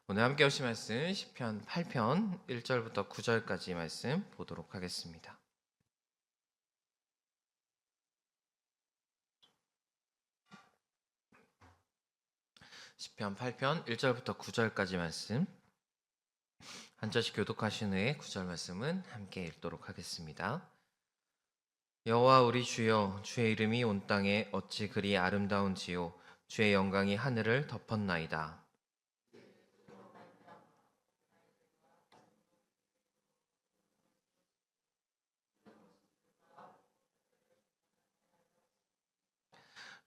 오늘 함께 오신 말씀 시편 8편 1절부터 9절까지 말씀 보도록 하겠습니다. 시편 8편 1절부터 9절까지 말씀 한 절씩 교독하신 후에 9절 말씀은 함께 읽도록 하겠습니다. 여호와 우리 주여, 주의 이름이 온 땅에 어찌 그리 아름다운지요, 주의 영광이 하늘을 덮었나이다.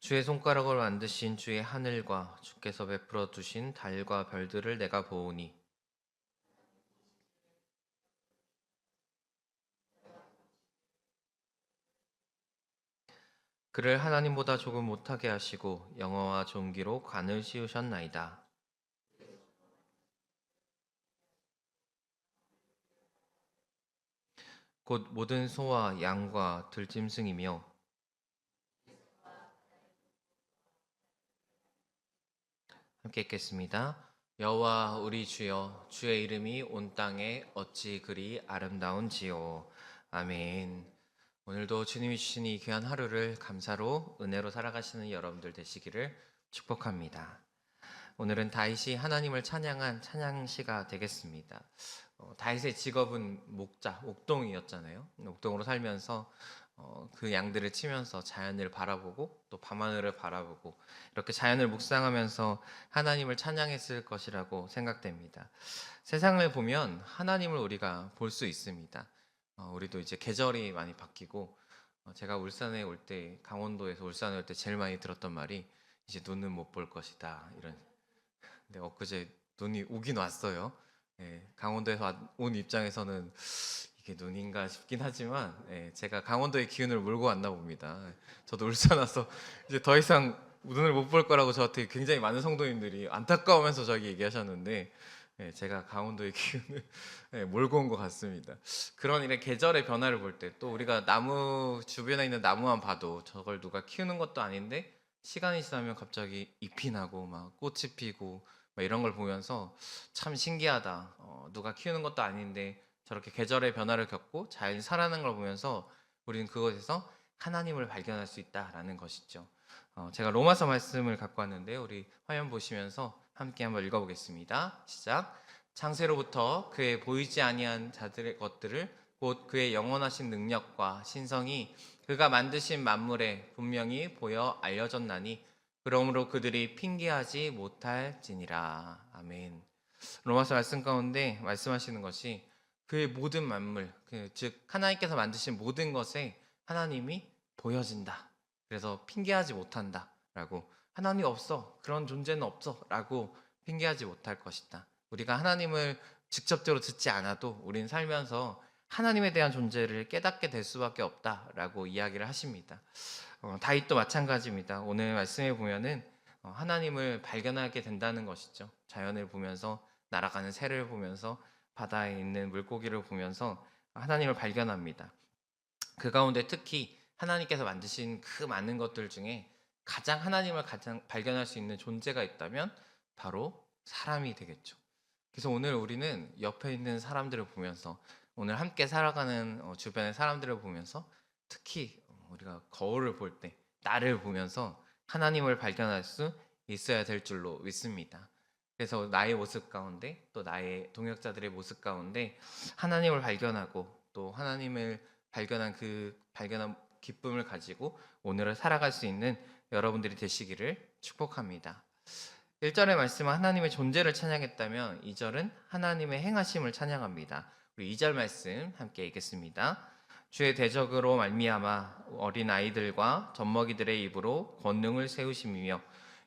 주의 손가락으로 만드신 주의 하늘과 주께서 베풀어 두신 달과 별들을 내가 보오니, 그를 하나님보다 조금 못하게 하시고 영어와 존귀로 관을 씌우셨나이다. 곧 모든 소와 양과 들짐승이며, 함께 읽겠습니다. 여호와 우리 주여, 주의 이름이 온 땅에 어찌 그리 아름다운지요. 아멘. 오늘도 주님이 주신 이 귀한 하루를 감사로 은혜로 살아가시는 여러분들 되시기를 축복합니다. 오늘은 다윗이 하나님을 찬양한 찬양시가 되겠습니다. 다윗의 직업은 목자, 옥동이었잖아요. 옥동으로 살면서 그 양들을 치면서 자연을 바라보고 또 밤하늘을 바라보고 이렇게 자연을 묵상하면서 하나님을 찬양했을 것이라고 생각됩니다. 세상을 보면 하나님을 우리가 볼 수 있습니다. 우리도 이제 계절이 많이 바뀌고 제가 울산에 올 때, 강원도에서 울산에 올 때 제일 많이 들었던 말이 이제 눈은 못 볼 것이다, 이런. 근데 엊그제 눈이 오긴 왔어요. 예, 강원도에서 온 입장에서는 이게 눈인가 싶긴 하지만, 제가 강원도의 기운을 몰고 왔나 봅니다. 저도 울산 와서 이제 더 이상 눈을 못 볼 거라고 저한테 굉장히 많은 성도님들이 안타까우면서 저에게 얘기하셨는데, 제가 강원도의 기운을 몰고 온 것 같습니다. 그런 이런 계절의 변화를 볼 때, 또 우리가 나무 주변에 있는 나무만 봐도 저걸 누가 키우는 것도 아닌데 시간이 지나면 갑자기 잎이 나고 막 꽃이 피고 막 이런 걸 보면서 참 신기하다. 누가 키우는 것도 아닌데 저렇게 계절의 변화를 겪고 자연이 살아나는 걸 보면서 우리는 그것에서 하나님을 발견할 수 있다라는 것이죠. 제가 로마서 말씀을 갖고 왔는데 우리 화면 보시면서 함께 한번 읽어보겠습니다. 시작. 창세로부터 그의 보이지 아니한 자들의 것들을, 곧 그의 영원하신 능력과 신성이 그가 만드신 만물에 분명히 보여 알려졌나니 그러므로 그들이 핑계하지 못할지니라. 아멘. 로마서 말씀 가운데 말씀하시는 것이 그의 모든 만물, 즉 하나님께서 만드신 모든 것에 하나님이 보여진다. 그래서 핑계하지 못한다라고, 하나님 없어, 그런 존재는 없어라고 핑계하지 못할 것이다. 우리가 하나님을 직접적으로 듣지 않아도 우리는 살면서 하나님에 대한 존재를 깨닫게 될 수밖에 없다라고 이야기를 하십니다. 다윗도 마찬가지입니다. 오늘 말씀에 보면은 하나님을 발견하게 된다는 것이죠. 자연을 보면서, 날아가는 새를 보면서, 바다에 있는 물고기를 보면서 하나님을 발견합니다. 그 가운데 특히 하나님께서 만드신 그 많은 것들 중에 가장 하나님을 가장 발견할 수 있는 존재가 있다면 바로 사람이 되겠죠. 그래서 오늘 우리는 옆에 있는 사람들을 보면서, 오늘 함께 살아가는 주변의 사람들을 보면서, 특히 우리가 거울을 볼 때 나를 보면서 하나님을 발견할 수 있어야 될 줄로 믿습니다. 그래서 나의 모습 가운데, 또 나의 동역자들의 모습 가운데 하나님을 발견하고, 또 하나님을 발견한 기쁨을 가지고 오늘을 살아갈 수 있는 여러분들이 되시기를 축복합니다. 1절의 말씀은 하나님의 존재를 찬양했다면 2절은 하나님의 행하심을 찬양합니다. 우리 2절 말씀 함께 읽겠습니다. 주의 대적으로 말미암아 어린 아이들과 젖먹이들의 입으로 권능을 세우심이며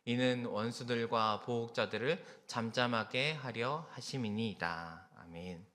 이는 원수들과 보복자들을 잠잠하게 하려 하심이니이다. 아멘.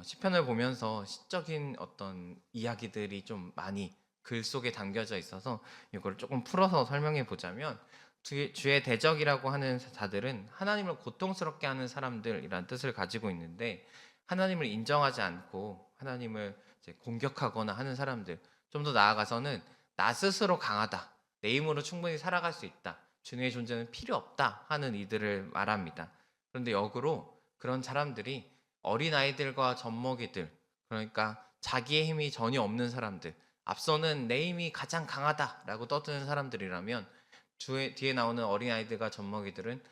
시편을 보면서 시적인 어떤 이야기들이 좀 많이 글 속에 담겨져 있어서 이걸 조금 풀어서 설명해 보자면, 주의 대적이라고 하는 자들은 하나님을 고통스럽게 하는 사람들이란 뜻을 가지고 있는데, 하나님을 인정하지 않고 하나님을 이제 공격하거나 하는 사람들, 좀 더 나아가서는 나 스스로 강하다, 내 힘으로 충분히 살아갈 수 있다, 주님의 존재는 필요 없다 하는 이들을 말합니다. 그런데 역으로 그런 사람들이 어린아이들과 젖먹이들, 그러니까 자기의 힘이 전혀 없는 사람들, 앞서는 내 힘이 가장 강하다라고 떠드는 사람들이라면 뒤에 나오는 어린아이들과 젖먹이들은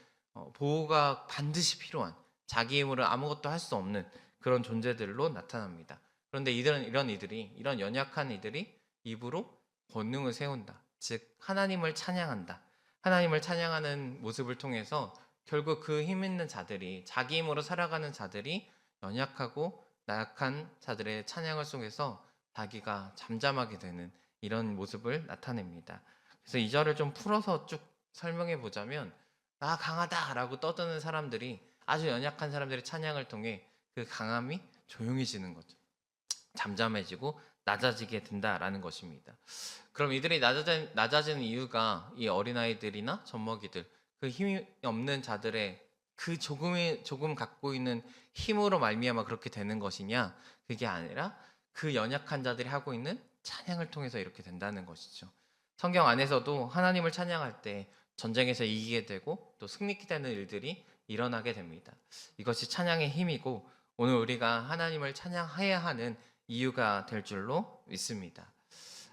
보호가 반드시 필요한, 자기 힘으로 아무것도 할 수 없는 그런 존재들로 나타납니다. 그런데 이런 이들이, 이런 연약한 이들이 입으로 권능을 세운다. 즉 하나님을 찬양한다. 하나님을 찬양하는 모습을 통해서 결국 그 힘 있는 자들이, 자기 힘으로 살아가는 자들이 연약하고 나약한 자들의 찬양을 속에서 자기가 잠잠하게 되는 이런 모습을 나타냅니다. 그래서 이 절을 좀 풀어서 쭉 설명해 보자면, 나 강하다라고 떠드는 사람들이, 아주 연약한 사람들의 찬양을 통해 그 강함이 조용해지는 거죠. 잠잠해지고 낮아지게 된다라는 것입니다. 그럼 이들이 낮아지는 이유가 이 어린아이들이나 젖먹이들, 그 힘이 없는 자들의 그 조금 갖고 있는 힘으로 말미암아 그렇게 되는 것이냐? 그게 아니라 그 연약한 자들이 하고 있는 찬양을 통해서 이렇게 된다는 것이죠. 성경 안에서도 하나님을 찬양할 때 전쟁에서 이기게 되고 또 승리케 되는 일들이 일어나게 됩니다. 이것이 찬양의 힘이고, 오늘 우리가 하나님을 찬양해야 하는 이유가 될 줄로 믿습니다.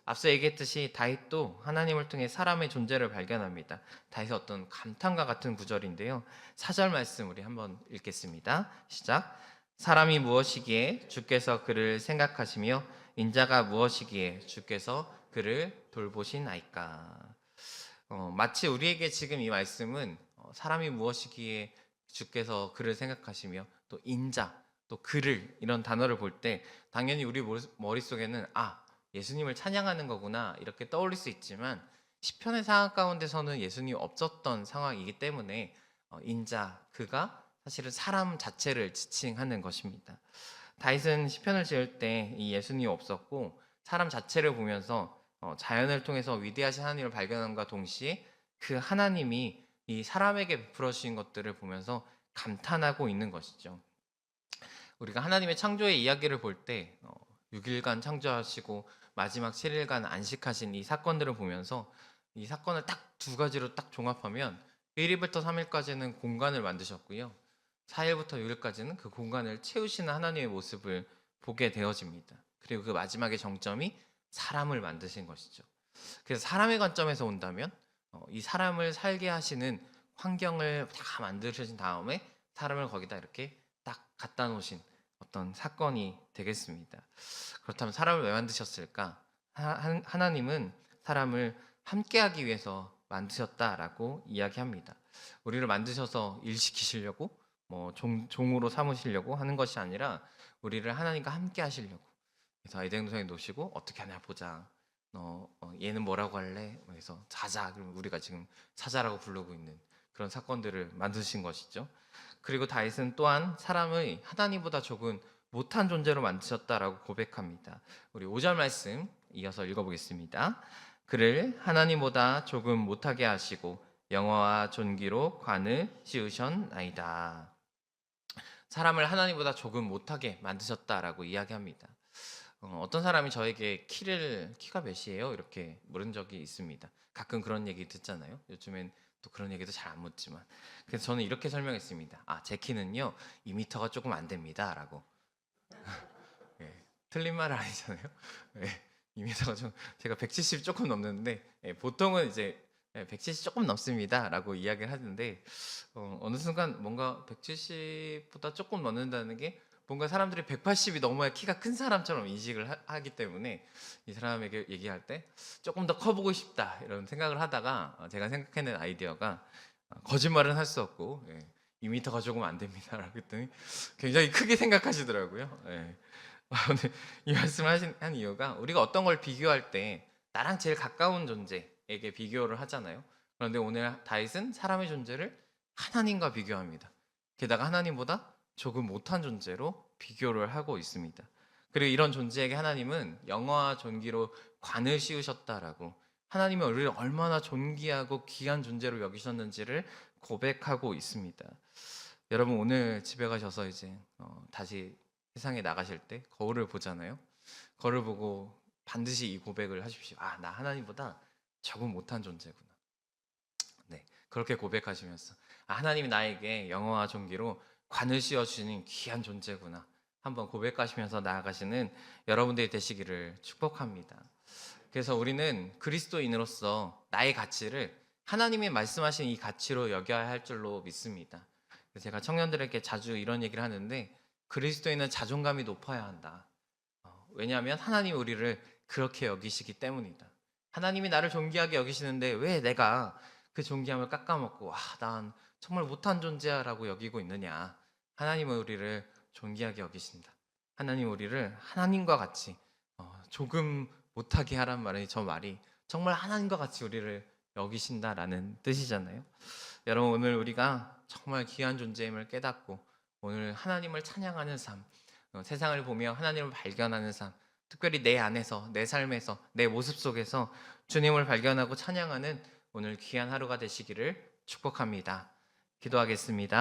앞서 얘기했듯이 다윗도 하나님을 통해 사람의 존재를 발견합니다. 다윗의 어떤 감탄과 같은 구절인데요. 4절 말씀 우리 한번 읽겠습니다. 시작. 사람이 무엇이기에 주께서 그를 생각하시며 인자가 무엇이기에 주께서 그를 돌보시나이까. 마치 우리에게 지금 이 말씀은 사람이 무엇이기에 주께서 그를 생각하시며 또 인자, 또 그를, 이런 단어를 볼 때 당연히 우리 머릿속에는 예수님을 찬양하는 거구나 이렇게 떠올릴 수 있지만, 시편의 상황 가운데서는 예수님이 없었던 상황이기 때문에 인자, 그가 사실은 사람 자체를 지칭하는 것입니다. 다윗은 시편을 지을 때 이 예수님이 없었고 사람 자체를 보면서 자연을 통해서 위대하신 하나님을 발견함과 동시에 그 하나님이 이 사람에게 베풀어 주신 것들을 보면서 감탄하고 있는 것이죠. 우리가 하나님의 창조의 이야기를 볼 때 6일간 창조하시고 마지막 7일간 안식하신 이 사건들을 보면서, 이 사건을 딱 두 가지로 딱 종합하면 1일부터 3일까지는 공간을 만드셨고요, 4일부터 6일까지는 그 공간을 채우시는 하나님의 모습을 보게 되어집니다. 그리고 그 마지막의 정점이 사람을 만드신 것이죠. 그래서 사람의 관점에서 온다면 이 사람을 살게 하시는 환경을 다 만드신 다음에 사람을 거기다 이렇게 딱 갖다 놓으신 어떤 사건이 되겠습니다. 그렇다면 사람을 왜 만드셨을까? 하나님은 사람을 함께하기 위해서 만드셨다라고 이야기합니다. 우리를 만드셔서 일 시키시려고, 종으로 삼으시려고 하는 것이 아니라 우리를 하나님과 함께 하시려고. 그래서 에덴 동산에 놓으시고 어떻게 하냐 보자. 너 얘는 뭐라고 할래? 그래서 자자. 그럼 우리가 지금 사자라고 부르고 있는 그런 사건들을 만드신 것이죠. 그리고 다윗은 또한 사람의 하나님보다 조금 못한 존재로 만드셨다라고 고백합니다. 우리 5절 말씀 이어서 읽어보겠습니다. 그를 하나님보다 조금 못하게 하시고 영화와 존귀로 관을 씌우셨나이다. 사람을 하나님보다 조금 못하게 만드셨다라고 이야기합니다. 어떤 사람이 저에게 키가 몇이에요? 이렇게 물은 적이 있습니다. 가끔 그런 얘기 듣잖아요. 요즘엔 또 그런 얘기도 잘 안 묻지만. 그래서 저는 이렇게 설명했습니다. 제 키는요 2m가 조금 안 됩니다 라고. 예, 틀린 말은 아니잖아요. 예, 2m가 좀, 제가 170 조금 넘는데 보통은 이제 170 조금 넘습니다 라고 이야기를 하는데, 어느 순간 뭔가 170보다 조금 넘는다는 게 뭔가 사람들이 180이 넘어야 키가 큰 사람처럼 인식을 하기 때문에 이 사람에게 얘기할 때 조금 더 커보고 싶다 이런 생각을 하다가 제가 생각해낸 아이디어가, 거짓말은 할 수 없고 2m가 조금 안 됩니다 라고 했더니 굉장히 크게 생각하시더라고요. 오늘 이 말씀을 한 이유가, 우리가 어떤 걸 비교할 때 나랑 제일 가까운 존재에게 비교를 하잖아요. 그런데 오늘 다윗은 사람의 존재를 하나님과 비교합니다. 게다가 하나님보다 조금 못한 존재로 비교를 하고 있습니다. 그리고 이런 존재에게 하나님은 영화와 존귀로 관을 씌우셨다라고, 하나님이 우리를 얼마나 존귀하고 귀한 존재로 여기셨는지를 고백하고 있습니다. 여러분 오늘 집에 가셔서 이제 다시 세상에 나가실 때 거울을 보잖아요. 거울을 보고 반드시 이 고백을 하십시오. 나 하나님보다 조금 못한 존재구나. 네, 그렇게 고백하시면서 하나님이 나에게 영어와 종기로 관을 씌워주시는 귀한 존재구나. 한번 고백하시면서 나아가시는 여러분들이 되시기를 축복합니다. 그래서 우리는 그리스도인으로서 나의 가치를 하나님이 말씀하신 이 가치로 여겨야 할 줄로 믿습니다. 그래서 제가 청년들에게 자주 이런 얘기를 하는데, 그리스도인은 자존감이 높아야 한다. 왜냐하면 하나님이 우리를 그렇게 여기시기 때문이다. 하나님이 나를 존귀하게 여기시는데 왜 내가 그 존귀함을 깎아먹고 난 정말 못한 존재야 라고 여기고 있느냐. 하나님은 우리를 존귀하게 여기신다. 하나님 우리를 하나님과 같이 조금 못하게 하란 말이, 저 말이 정말 하나님과 같이 우리를 여기신다라는 뜻이잖아요. 여러분, 오늘 우리가 정말 귀한 존재임을 깨닫고 오늘 하나님을 찬양하는 삶, 세상을 보며 하나님을 발견하는 삶, 특별히 내 안에서, 내 삶에서, 내 모습 속에서 주님을 발견하고 찬양하는 오늘 귀한 하루가 되시기를 축복합니다. 기도하겠습니다.